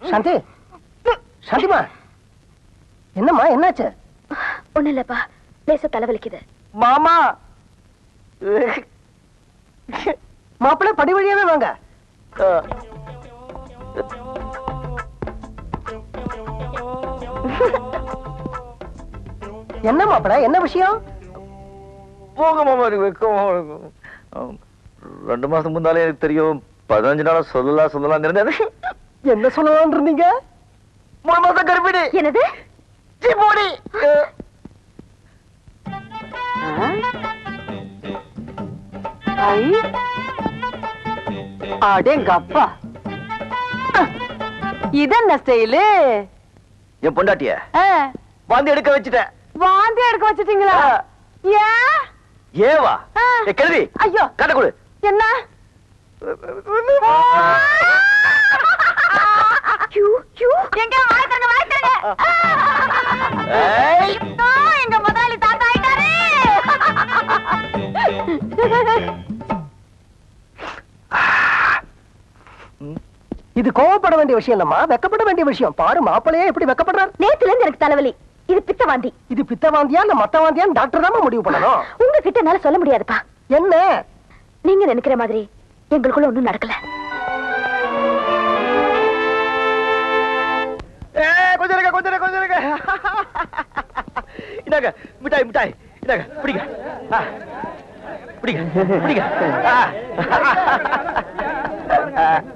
சாந்தி, சாந்திமா, என்னம்மா என்னாச்சு? ஒண்ணு இல்லப்பா, லேசா தலைவலிக்குது. மாமா, மாப்பிள்ளை படி வழியாவே வாங்க. என்ன மாப்பிள்ளை, என்ன விஷயம்? போக மாமா, வெக்கமா இருக்கும். 2 மாசம் முன்னாலே எனக்கு தெரியும். 15 நாளா சொல்லலாம் இருந்தேன். என்ன சொல்லலாம் இருந்தீங்க? 3 மாசம் கர்ப்பிணி. என்னது? போடி. அடேங்கப்பா, இதென்ன ஸ்டைலு? என் பொண்டாட்டிய வாந்தி எடுக்க வச்சுட்டேன். வாந்தி எடுக்க வச்சிட்டீங்களா? ஏன்? ஏவா? கேள்வி. ஐயோ, கட்ட கொடு. என்ன? எங்க வாய் தரங்க, வாய் தரங்க. எங்க முதலாளி தாத்தா ஆயிட்டாரு. இது கோவப்பட வேண்டிய விஷயம் இல்லம்மா, வெக்கப்பட வேண்டிய விஷயம். பாரு மாப்பிள்ளையே எப்படி வெக்கப்படுறாரு. நேத்துல இருந்து எனக்கு தலைவலி. இது பித்த வாந்தி. இது பித்த வாந்தியா இல்ல மத்த வாந்தியான்னு டாக்டர் தான் முடிவு பண்ணணும். உங்ககிட்ட என்னால சொல்ல முடியாதுப்பா. என்ன நீங்க நினைக்கிற மாதிரி எங்களுக்குள்ள ஒண்ணும் நடக்கல. கொஞ்சம் இருக்க. இந்தாங்க மிட்டாய், இந்தாங்க பிடிங்க.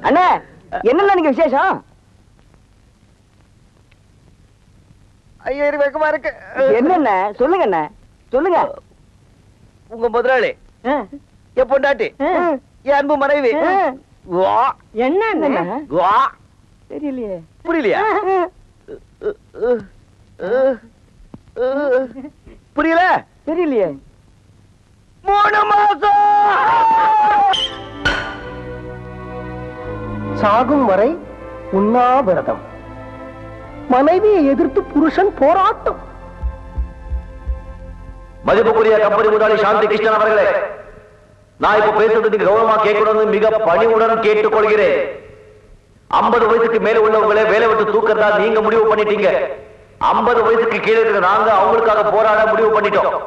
அண்ணே, என்னென்ன நீங்க விசேஷம்? ஐயோ, வெக்கமா இருக்கு. என்னென்ன சொல்லுங்க அண்ணே, சொல்லுங்க. உங்க முதலாளி, என் பொண்டாட்டி, என் அன்பு மனைவி. என்ன தெரியலையே. புரியலையா? புரியல? தெரியலையே. 3 மாசம் சாகும் வரை உண்ணாவிரதம். மனைவியை எதிர்த்து புருஷன் போராட்டம். மதிப்புக்குரிய கம்பெனி முதலாளி சாந்தி கிருஷ்ணன் அவர்களே, நான் இப்ப பேசுறது நீங்க கௌரவமா கேட்கணும்னு மிக பணிவுடன் கேட்டுக்கொள்கிறேன். 50 வயசுக்கு மேல உள்ளவங்களே வேலை விட்டு தூக்கறதா நீங்க முடிவு பண்ணிட்டீங்க. 50 வயசுக்கு கீழே இருக்கிற நாங்க அவங்களுக்காக போராட முடிவு பண்ணிட்டோம்.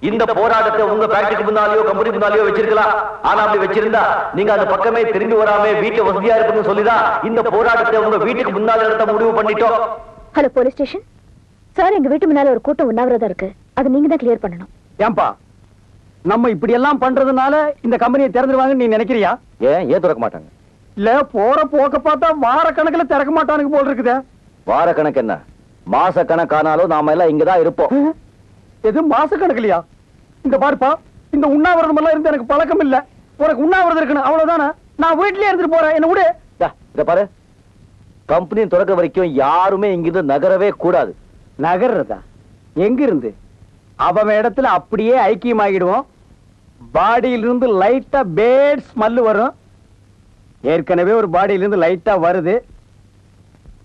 இந்த போராட்டத்தை உங்க ஃபேக்டரிக்கு முன்னாலேயோ கம்பெனி முன்னாலேயோ வச்சிருக்கலாம். ஆனா அப்படி வச்சிருந்தா நீங்க அந்த பக்கமே திரும்பி வராம வீட்டு வசதியா இருக்குன்னு சொல்லிதான் இந்த போராட்டத்தை உங்க வீட்டுக்கு முன்னால நடத்த முடிவு பண்ணிட்டோம். ஹலோ போலீஸ் ஸ்டேஷன் சார், எங்க வீட்டு முன்னால ஒரு கூட்டம் உண்ணாவிரதம் இருக்கு. அது நீங்க தான் கிளியர் பண்ணணும். ஏன்பா நம்ம இப்படி எல்லாம் பண்றதுனால இந்த கம்பெனியை திறந்துருவாங்கன்னு நீ நினைக்கிறியா? ஏன் திறக்க மாட்டாங்க? இல்ல, போற போக்க பார்த்தா வார கணக்குல திறக்க மாட்டானுங்க போல் இருக்குதே. வார கணக்கு என்ன, மாச கணக்கானாலும் நாம எல்லாம் இங்கதான் இருப்போம். எது மாச கணக்குலையா? இந்த பாருப்பா, இந்த உண்ணாவிரதம் எல்லாம் இருந்து எனக்கு பழக்கம் இல்ல. உனக்கு உண்ணாவிரதம் இருக்கணும் அவ்வளவுதானே. நான் வீட்லயே இருந்துட்டு போறேன், என்ன விடு. இத பாரு, கம்பெனி திறக்க வரைக்கும் யாருமே இங்கிருந்து நகரவே கூடாது. நகர்றதா? எங்க இருந்து? அவன் இடத்துல அப்படியே ஐக்கியமாகிடுவோம். பாடியிலிருந்து லைட்டா பேட் ஸ்மெல் வரும். ஏற்கனவே ஒரு பாடியிலிருந்து லைட்டா வருது.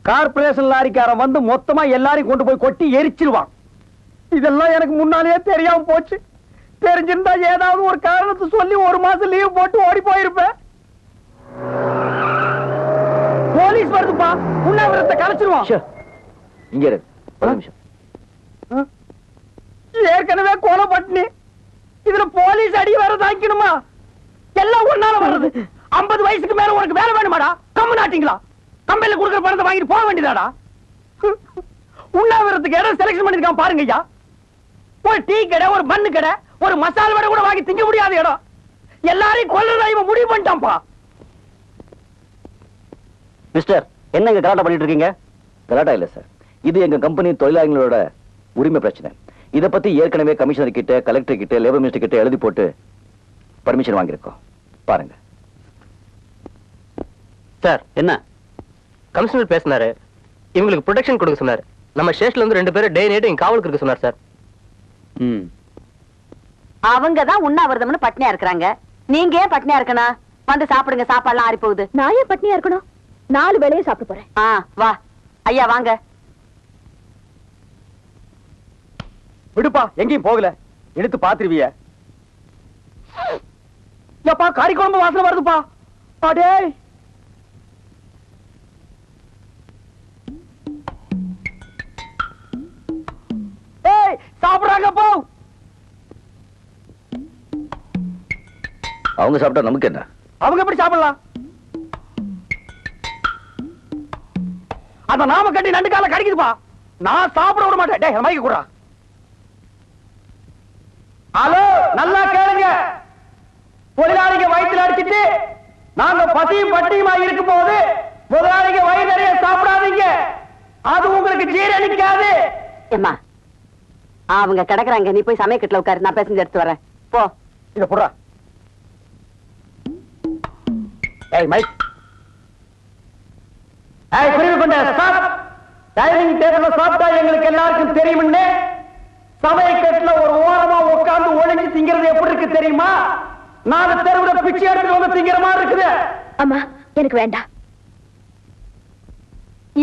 கார்பரேஷன் லாரிக்காரன் வந்து மொத்தமா எல்லாரையும் கொண்டு போய் கொட்டி எரிச்சிருவான். இதெல்லாம் எனக்கு முன்னாலேயே தெரியாம போச்சு. தெரிஞ்சிருந்தா ஏதாவது ஒரு காரணத்தை சொல்லி 1 மாசம் லீவ் போட்டு ஓடி போயிருப்பேன். போலீஸ் வருதுப்பா, உண்ணாவிரதத்தை கலைச்சிருவான். இங்க இரு, ஒரு நிமிஷம். ஏற்கனவே கொலை பட்டினி, இதுல போலீஸ் அடி வர தாக்கணுமா? எல்லாம் ஒன்னால வர்றது. 50 வயசுக்கு மேல உனக்கு வேலை வேணுமாடா? கம்மு நாட்டிங்களா? கம்பெனில கொடுக்குற பணத்தை வாங்கிட்டு போக வேண்டியதாடா. உண்ணாவிரதத்துக்கு இடம் செலக்ஷன் பண்ணிருக்கான் பாருங்க ஐயா. ஒரு டீ கடை, ஒரு மண்ணு கடை, ஒரு மசாலா வடை கூட வாங்கி திங்க முடியாத இடம். எல்லாரையும் கொல்றதா இவன் முடிவு பண்ணிட்டான்ப்பா. மிஸ்டர், என்ன இங்க கலாட்டா பண்ணிட்டு இருக்கீங்க? கலாட்டா இல்ல சார், இது எங்க கம்பெனி தொழிலாளர்களோட உரிமை பிரச்சனை. இத பத்தி ஏற்கனவே கமிஷனர் கிட்ட, கலெக்டர் கிட்ட, லேபர் மினிஸ்டர் கிட்ட எழுதி போட்டு பர்மிஷன் வாங்கியிருக்கோம். பாருங்க சார். என்ன கமிஷனர் பேசினாரு, இவங்களுக்கு ப்ரொடெக்ஷன் கொடுக்க சொன்னாரு. நம்ம ஸ்டேஷன்ல இருந்து 2 பேரும் டே நைட் இங்க காவலுக்கு இருக்க சொன்னார் சார். அவங்கதான் உண்ணாவிரதம்னு பட்னியா இருக்கிறாங்க. நீங்க ஏன் பட்னியா இருக்கணும்? வந்து சாப்பிடுங்க, சாப்பாடுலாம் ஆறி போகுது. நான் ஏன் பட்னியா இருக்கணும்? 4 வேளையும் சாப்பிட்டு போறேன். வா ஐயா, வாங்க. விடுப்பா, எங்கேயும் போகல. எடுத்து பாத்துருவிய. காரி குழம்பு வாசனை வருதுப்பா. அடே, சாப்பிடுறாங்க போ. அவங்க சாப்பிட்டா நமக்கு என்ன? அவங்க எப்படி சாப்பிடலாம்? அந்த நாம கட்டி நண்டு கால கடிக்குதுப்பா. நான் சாப்பிட விட மாட்டேன். டேய் மைக்கு குடுறா. ஹலோ, நல்லா கேளுங்க. முதலாளிங்க வயிற்றுல அடிச்சிட்டு நாங்க பசியும் பட்டியுமா இருக்கும் போது முதலாளிங்க வயிறு நிறைய சாப்பிடாதீங்க. அது உங்களுக்கு ஜீரணிக்காது. ஏம்மா அவங்க கிடக்குறாங்க, நீ போய் சமயக்கட்டுல உட்காரு, நான் பேசஞ்சு எடுத்து வரேன் போ. இத புடுறா. ஏய் மைக். ஏய் குருவி கொண்ட ஸ்டாப். டைனிங் டேபிள்ல சாப்பிட்டா எங்களுக்கு எல்லாருக்கும் தெரியும்னு சமயக்கட்டுல ஒரு ஓரமா உட்கார்ந்து ஒளிஞ்சு திங்கிறது எப்படி இருக்கு தெரியுமா? நான் தெருவுல பிச்சை எடுத்து வந்து திங்கிற மாதிரி இருக்குது. அம்மா எனக்கு வேண்டாம்.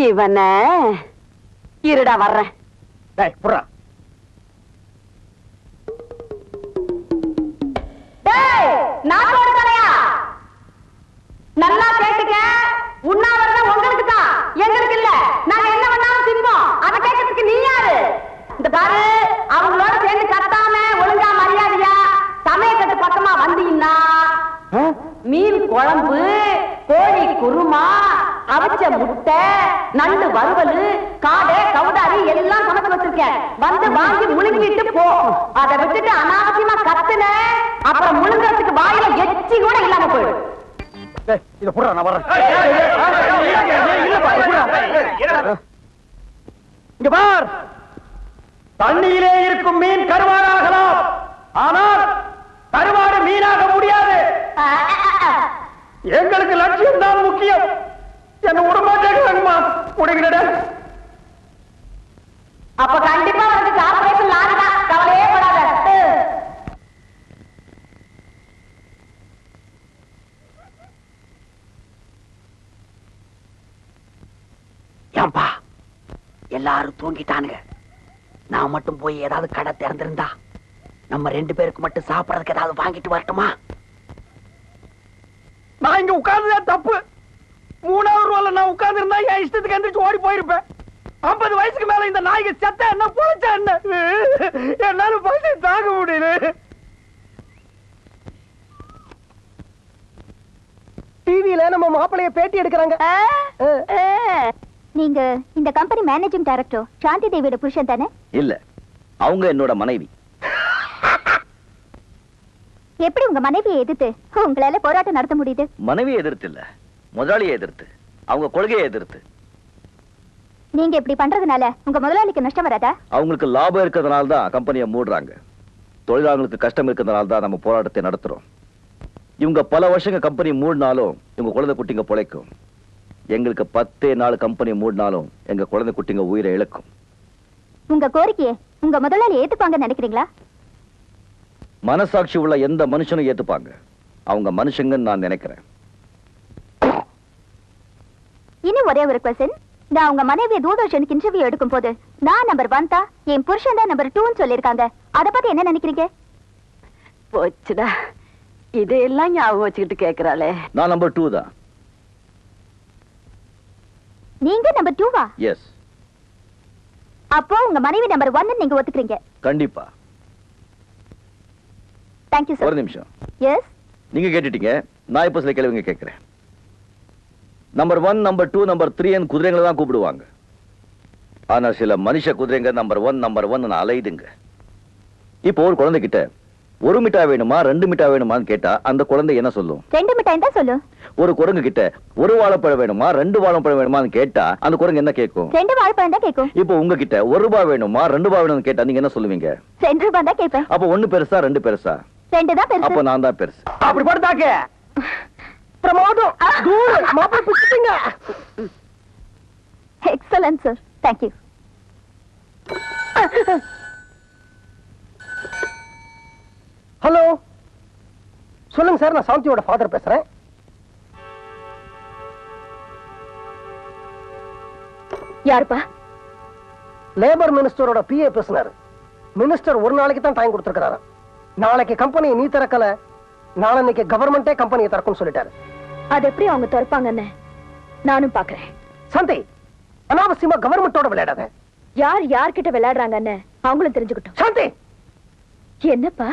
இவன இருடா வர்றேன். டேய் புடுறா. டேய் நாட்டோட தலையா, நல்லா கேட்டுக்க. உண்ணாவிரதம் உங்களுக்கு தான், எங்களுக்கு இல்ல. நாங்க என்ன பண்ணாலும் தின்போம். அதை கேட்கறதுக்கு நீ யாரு? இந்த பாரு, அவங்களோட சேர்ந்து கத்தாம ஒழுங்கா மரியாதையா சமயக்கட்டு பக்கமா வந்தீங்கன்னா மீன் குழம்பு, கோழி குருமா, அவிச்ச முட்டை, நண்டு வறுவல், காடை, கவுதாரி எல்லாம் சமைச்சு வச்சிருக்கேன். வந்து வாங்கி முழுங்கிட்டு போ. அதை விட்டுட்டு அனாவசியமா கத்துன அப்புறம் முழுங்கறதுக்கு வாயில எச்சி கூட இல்லாம போயிடும். டேய் இத புடுறா, நான் வரேன். இங்க பார், தண்ணியிலே இருக்கும் மீன் கருவாடாகலாம், ஆனால் கருவாடு மீனாக முடியாது. எங்களுக்கு லட்சியம் தான் முக்கியம். என்ன விடமாட்டேங்கிறாங்கம்மா. முடிகிறட. அப்ப கண்டிப்பா வந்து ஆபரேஷன் லாரிதான், கவலையே படாத. ஏன்பா எல்லாரும் தூங்கிட்டானுங்க. நான் மட்டும் போய் ஏதாவது கடை திறந்திருந்தா நம்ம 2 பேருக்கு மட்டும் சாப்பிடறதுக்கு ஏதாவது வாங்கிட்டு வரட்டுமா? நான் இங்க உட்கார்ந்ததே தப்பு. 3வது ரோல நான் உட்கார்ந்து இருந்தா என் இஷ்டத்துக்கு எந்திரிச்சு ஓடி போயிருப்பேன். 50 வயசுக்கு மேல இந்த நாய்க்கு செத்த என்ன பொழைச்சா என்ன? என்னால பசி தாங்க முடியல. டிவியில நம்ம மாப்பிளைய பேட்டி எடுக்கிறாங்க. நீங்க இந்த கம்பெனி மேனேஜிங் டைரக்டர் சாந்தி தேவியோட புருஷன் தானே? இல்ல, அவங்க என்னோட மனைவி. எப்படி உங்க மனைவியை எதிர்த்து உங்களால போராட்டம் நடத்த முடியுது? மனைவியை எதிர்த்து இல்ல, முதலாளியை எதிர்த்து, அவங்க கொள்கையை எதிர்த்து. நீங்க இப்படி பண்றதுனால உங்க முதலாளிக்கு நஷ்டம் வராதா? அவங்களுக்கு லாபம் இருக்கிறதுனால தான் கம்பெனியை மூடுறாங்க. தொழிலாளர்களுக்கு கஷ்டம் இருக்கிறதுனால தான் நம்ம போராட்டத்தை நடத்துறோம். இவங்க பல வருஷங்க கம்பெனி மூடினாலும் இவங்க குழந்தை குட்டிங்க பிழைக்கும். எங்களுக்கு 10 நாள் கம்பெனி மூடினாலும் எங்க குழந்தை குட்டிங்க உயிரை இழக்கும். உங்க கோரிக்கையை உங்க முதலாளி ஏத்துப்பாங்கன்னு நினைக்கிறீங்களா? மனசாட்சி உள்ள எந்த மனுஷனும் ஏத்துப்பாங்க. அவங்க மனுஷங்கன்னு நான் நினைக்கிறேன். இன்னும் ஒரே ஒரு क्वेश्चन. நான் உங்க மனைவியை தூர்தர்ஷனுக்கு இன்டர்வியூ எடுக்கும் போது நான் நம்பர் 1 தான், என் புருஷன் தான் நம்பர் 2ன்னு சொல்லிருக்காங்க. அத பத்தி என்ன நினைக்கிறீங்க? போச்சுடா, இதெல்லாம் ஞாபகம் வச்சுக்கிட்டு கேக்குறாளே. நான் நம்பர் 2 தான். நீங்க நம்பர் 2வா? எஸ். அப்போ உங்க மனைவி நம்பர் 1 நீங்க ஒத்துக்கிறீங்க? கண்டிப்பா. Thank you sir. ஒரு நிமிஷம். எஸ். நீங்க கேட்டுட்டீங்க, நான் இப்ப சில கேள்விங்க கேட்கிறேன். நம்பர் 1, நம்பர் 2, நம்பர் 3 குதிரைகளை தான் கூப்பிடுவாங்க. ஆனா சில மனுஷ குதிரைங்க நம்பர் 1 நம்பர் 1 அலையுதுங்க. இப்போ ஒரு குழந்தை கிட்ட 1 மிட்டாய் வேணுமா 2 மிட்டாய் வேணுமான்னு கேட்டா அந்த குழந்தை என்ன சொல்லும்? 2 மிட்டாய் தான் சொல்லும். ஒரு குரங்கு கிட்ட 1 வாழைப்பழம் வேணுமா 2 வாழைப்பழம் வேணுமான்னு கேட்டா அந்த குரங்கு என்ன கேட்கும்? 2 வாழைப்பழம் தான் கேட்கும். இப்போ உங்ககிட்ட 1 ரூபாய் வேணுமா 2 ரூபாய் வேணும்னு கேட்டா நீங்க என்ன சொல்லுவீங்க? 2 ரூபாய் தான் கேட்பேன். அப்போ 1 பெருசா 2 பெருசா? 2 தான் பெருசு. அப்போ நான் தான் பெருசு. அப்படி படுத்தாக்க பிரமாதம். தூள் மாப்பிளை பிடிச்சிட்டீங்க. Excellent sir. Thank you. Hello சொல்லுங்க சார், நான் சாந்தியோட ஃபாதர் பேசுறேன். யாருப்பா? லேபர் மினிஸ்டரோட பிஏ பேசுனாரு. மினிஸ்டர் ஒரு நாளைக்கு தான் டைம் கொடுத்திருக்காரு. நாளைக்கு கம்பெனியை நீ திறக்கல, நாளைக்கு கவர்மெண்டே கம்பெனியை திறக்கும்னு சொல்லிட்டாரு. அது எப்படி அவங்க திறப்பாங்கன்னு நானும் பாக்குறேன். சாந்தி, அனாவசியமா கவர்மெண்டோட விளையாடாத. யார் யார்கிட்ட விளையாடுறாங்கன்னு அவங்களும் தெரிஞ்சுக்கிட்டோம். சாந்தி, என்னப்பா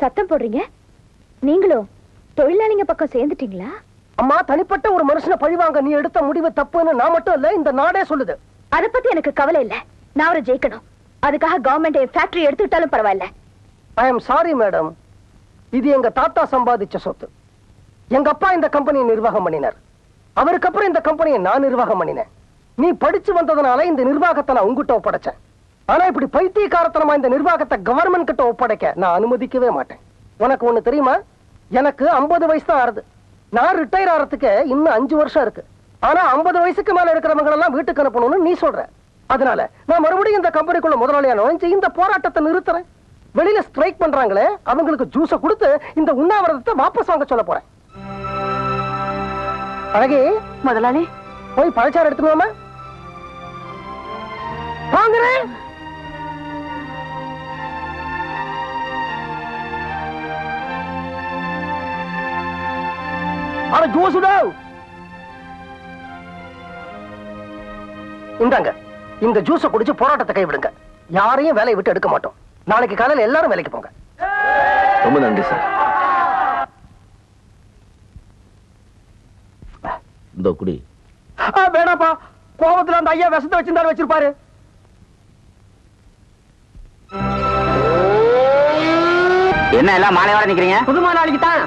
சத்தம் போடுறீங்க? நீங்களும் தொழிலாளிங்க பக்கம் சேர்ந்துட்டீங்களா? அம்மா, தனிப்பட்ட ஒரு மனுஷனை பழிவாங்க நீ எடுத்த முடிவு தப்புன்னு நான் மட்டும் இல்ல, இந்த நாடே சொல்லுது. அத பத்தி எனக்கு கவலை இல்ல. நான் அவரை ஜெயிக்கணும். அதுக்காக கவர்மெண்ட் ஃபேக்டரி எடுத்துக்கிட்டாலும் பரவாயில்ல. ஐ எம் சாரி மேடம், இது எங்க தாத்தா சம்பாதிச்ச சொத்து. எங்க அப்பா இந்த கம்பெனியை நிர்வாகம் பண்ணினார். அவருக்கு அப்புறம் இந்த கம்பெனியை நான் நிர்வாகம் பண்ணினேன். நீ படிச்சு வந்ததுனால இந்த நிர்வாகத்தை நான் உங்ககிட்ட ஒப்படைச்சேன். ஆனா இப்படி பைத்தியக்காரத்தனமா இந்த நிர்வாகத்தை கவர்மெண்ட் கிட்ட ஒப்படைக்க நான் அனுமதிக்கவே மாட்டேன். உனக்கு ஒண்ணு தெரியுமா? எனக்கு 50 வயசு தான் ஆறுது. நான் ரிட்டையர் ஆகிறதுக்கு இன்னும் 5 வருஷம் இருக்கு. ஆனா 50 வயசுக்கு மேல இருக்கிறவங்க எல்லாம் வீட்டுக்கு அனுப்பணும்னு நீ சொல்ற. அதனால நான் மறுபடியும் இந்த கம்பெனிக்குள்ள முதலாளியா நுழைஞ்சு இந்த போராட்டத்தை நிறுத்துறேன். வெளியில ஸ்ட்ரைக் பண்றாங்களே, அவங்களுக்கு ஜூஸ கொடுத்து இந்த உண்ணாவிரதத்தை வாபஸ் வாங்க சொல்ல போறேன். அழகே, முதலாளி போய் பழச்சாறு எடுத்துக்கோமா. வாங்குறேன். அட ஜூஸ் இந்தாங்க. இந்த ஜூஸ குடிச்சு போராட்டத்தை கைவிடுங்க. யாரையும் வேலையை விட்டு எடுக்க மாட்டோம். நாளைக்கு காலையில எல்லாரும் வேலைக்கு போங்க. ரொம்ப நன்றி சார். இந்த குடி. வேணாப்பா, கோபத்துல அந்த ஐயா விஷத்தை வச்சிருந்தாரு வச்சிருப்பாரு. என்ன எல்லாம் மாலையோட நிக்கிறீங்க? புதுமா நாளைக்கு தான்.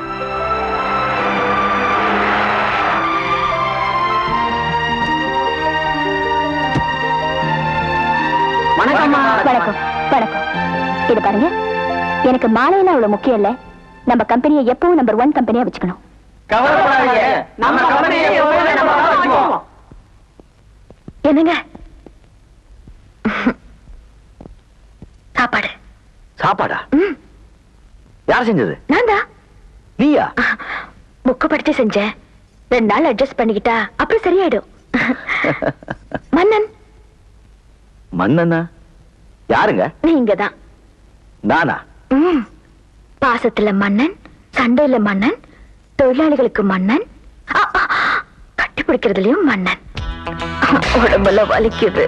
வணக்கம். வணக்கம். இது பாருங்க, எனக்கு மாலையெல்லாம் அவ்வளவு முக்கியம் இல்ல. நம்ம கம்பெனியை எப்பவும் நம்பர் 1 கம்பெனியா வச்சுக்கணும். என்னங்க சாப்பாடு? சாப்பாடா? யார் செஞ்சது? நான் தான். நீயா? புக்கு படிச்சு செஞ்சேன். 2 நாள் அட்ஜஸ்ட் பண்ணிக்கிட்டா அப்புறம் சரியாயிடும். மன்னன். மன்னனா? யாருங்க? நீங்க தான். நானா? பாசத்துல மன்னன், சண்டையில மன்னன், தொழிலாளிகளுக்கு மன்னன், கட்டி பிடிக்கிறதுலயும் மன்னன். உடம்புல வலிக்குது.